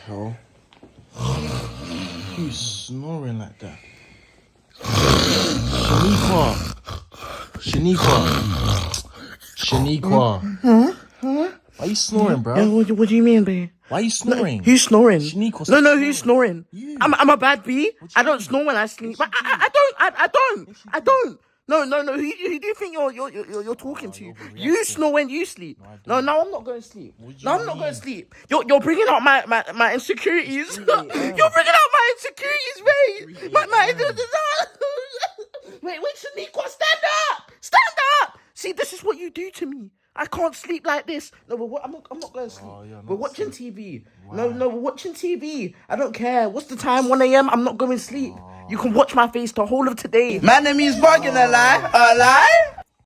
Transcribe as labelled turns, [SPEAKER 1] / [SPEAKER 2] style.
[SPEAKER 1] hell? Who's snoring like that? Shaniqua.
[SPEAKER 2] Huh?
[SPEAKER 1] Why are you snoring, bro?
[SPEAKER 2] Yeah, what do you mean, babe?
[SPEAKER 1] Why are you snoring?
[SPEAKER 2] Who's snoring?
[SPEAKER 1] Shaniqua,
[SPEAKER 2] No, who's snoring?
[SPEAKER 1] You.
[SPEAKER 2] I'm a bad bee. I don't
[SPEAKER 1] mean?
[SPEAKER 2] snore when I sleep.
[SPEAKER 1] Yes, you
[SPEAKER 2] I don't.
[SPEAKER 1] Yes, you
[SPEAKER 2] I
[SPEAKER 1] do.
[SPEAKER 2] don't. No. Who do you think you're talking to?
[SPEAKER 1] You're
[SPEAKER 2] You
[SPEAKER 1] overreacting.
[SPEAKER 2] snore when you sleep.
[SPEAKER 1] I
[SPEAKER 2] No,
[SPEAKER 1] don't.
[SPEAKER 2] now I'm not going to sleep.
[SPEAKER 1] What do
[SPEAKER 2] No,
[SPEAKER 1] you
[SPEAKER 2] I'm not going to
[SPEAKER 1] mean?
[SPEAKER 2] sleep. You're bringing out my insecurities.
[SPEAKER 1] It's 3
[SPEAKER 2] You're
[SPEAKER 1] a.m.
[SPEAKER 2] bringing out my insecurities, mate.
[SPEAKER 1] 3
[SPEAKER 2] My
[SPEAKER 1] a.m.
[SPEAKER 2] Wait, Shaniqua, stand up! Stand up! See, this is what you do to me. I can't sleep like this. No, but I'm not going to sleep. We're watching TV. No, we're watching TV. I don't care. What's the time? 1 a.m. I'm not going to sleep. You can watch my face the whole of today.
[SPEAKER 3] My name is bugging a lie.